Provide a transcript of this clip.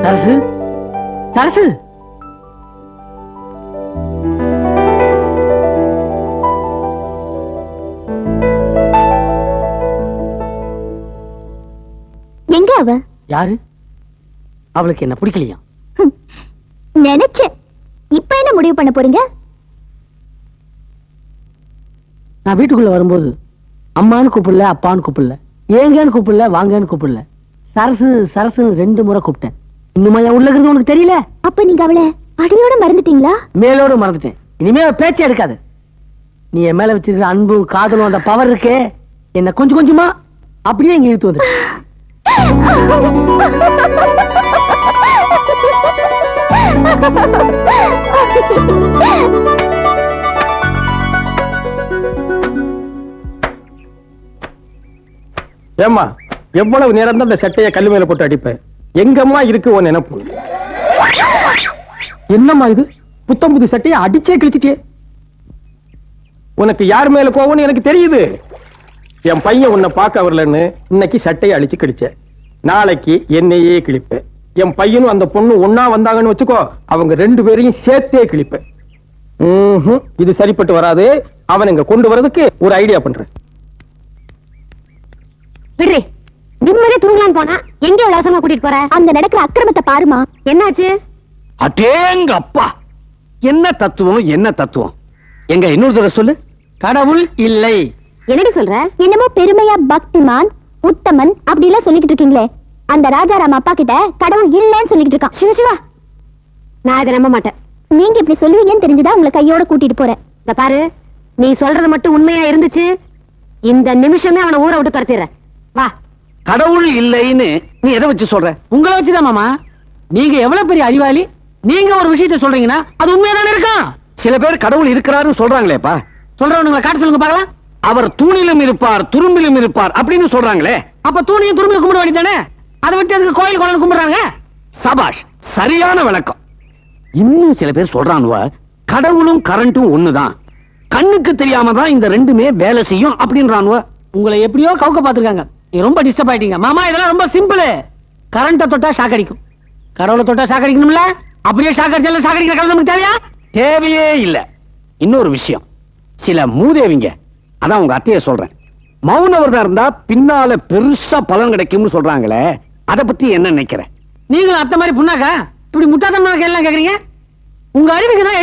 சரசு சரசு எங்க அவ? யாரு? அவளுக்கு என்ன பிடிக்கலையா? நினைச்சேன். இப்ப என்ன முடிவு பண்ண போறீங்க? நான் வீட்டுக்குள்ள வரும்போது அம்மான்னு கூப்பிடல, அப்பான்னு கூப்பிடல, ஏங்கன்னு கூப்பிடல, வாங்கன்னு கூப்பிடல, சரசு சரசு 2 முறை கூப்பிட்டேன். இன்னுமா என் உள்ள இருக்கிறது உனக்கு தெரியல? அப்ப நீங்க அவளை அடியோட மறந்துட்டீங்களா? மேலோட மறந்துட்டேன். இனிமே பேச்சே எடுக்காது. நீ என் மேல வச்சிருக்கிற அன்பும் காதலும் அந்த பவர் இருக்கே, என்ன கொஞ்சம் கொஞ்சமா அப்படியே இங்க இழுத்து வந்து. ஏம்மா, எவ்வளவு நேரம் தான் இந்த சட்டையை கல்லு மேல போட்டு அடிப்பேன்? எங்கம்மா இருக்கு உன் நினைப்பு? என்னம்மா இது? புத்தம் புது சட்டையை அடிச்சே கிழிச்சிட்டே. உனக்கு யார் மேல கோவம்னு எனக்கு தெரியுது. என் பையன் உன்னை பார்க்க வரலன்னு இன்னைக்கு சட்டையை அழிச்சு கிழிச்ச, நாளைக்கு என்னையே கிழிப்பேன். என் பையனும் அந்த பொண்ணு ஒன்னா வந்தாங்கன்னு வச்சுக்கோ, அவங்க 2 பேரையும் சேர்த்தே கிழிப்பேன். இது சரிப்பட்டு வராது. அவன் இங்க கொண்டு வரதுக்கு ஒரு ஐடியா பண்றேன். விடுறே, நிம்மதியா தூங்கலான்னு போனா எங்க இவ்வளவு அவசரமா கூட்டிட்டு போற? அந்த நடக்கிற அக்கிரமத்தை பாருமா. என்னாச்சு? அடேங்க அப்பா, என்ன தத்துவம் என்ன தத்துவம்! எங்க இன்னொரு தடவை சொல்லு. கடவுள் இல்லை. என்னடி சொல்ற? என்னமோ பெருமையா பக்திமான் உத்தமன் அப்படி எல்லாம் சொல்லிக்கிட்டு இருக்கீங்களே, அந்த ராஜாராம் அப்பா கிட்ட கடவுள் இல்லைன்னு சொல்லிக்கிட்டு இருக்கான். சிவ சிவா, நான் இதை நம்ப மாட்டேன். நீங்க இப்படி சொல்லுவீங்கன்னு தெரிஞ்சுதான் உங்களை கையோட கூட்டிட்டு போறேன். இந்த பாரு, நீ சொல்றது மட்டும் உண்மையா இருந்துச்சு, இந்த நிமிஷமே அவனை ஊரை விட்டு துரத்திடுறேன். வா. கடவுள் இல்லைன்னு நீ எதை வச்சு சொல்ற? உங்களை வச்சுதான் மாமா. நீங்க எவ்வளவு பெரிய அறிவாளி. நீங்க ஒரு விஷயத்தை சொல்றீங்கன்னா அது உண்மையாதானே இருக்கும். சில பேர் கடவுள் இருக்கிறாருன்னு சொல்றாங்களேப்பா. சொல்றவனுங்களை காட்ட சொல்லுங்க பார்க்கலாம். அவர் தூணிலும் இருப்பார் துரும்பிலும் இருப்பார் அப்படின்னு சொல்றாங்களே. அப்ப தூணியும் துரும்பியும் கும்பிட வேண்டியதானே? அதை விட்டு அதுக்கு கோயில் குளம் கும்பிடுறாங்க. சபாஷ், சரியான விளக்கம். இன்னும் சில பேர் சொல்றானுவ, கடவுளும் கரண்ட்டும் ஒண்ணுதான், கண்ணுக்கு தெரியாம தான் இந்த 2மே வேலை செய்யும் அப்படின்றானுவ. உங்களை எப்படியோ கவுக்க பாத்துருக்காங்க. நீங்க ரொம்ப டிஸ்டர்ப் ஆயிட்டீங்க மாமா. இதெல்லாம் ரொம்ப சிம்பிள். கரண்ட தொட்டா ஷாக் அடிக்கும், கடவுளை தொட்டா ஷாக் அடிக்கணும்ல. அப்படியே ஷாக் அடிச்சாலும் ஷாக் அடிக்கிற கடவுள் நமக்கு தேவையா? தேவையே இல்ல. இன்னொரு விஷயம், சில மூதேவிங்க, அதான் உங்க அத்தைய சொல்றேன், மௌன விரதம் இருந்தா பின்னால பெருசா பலன் கிடைக்கும்னு சொல்றாங்களே, அத பத்தி என்ன நினைக்கிறேன்? நீங்களும் அத்தை மாதிரி புண்ணாக்கா இப்படி முட்டாத்தம்மா எல்லாம் கேக்குறீங்க? உங்க அறிவுக்கு தான்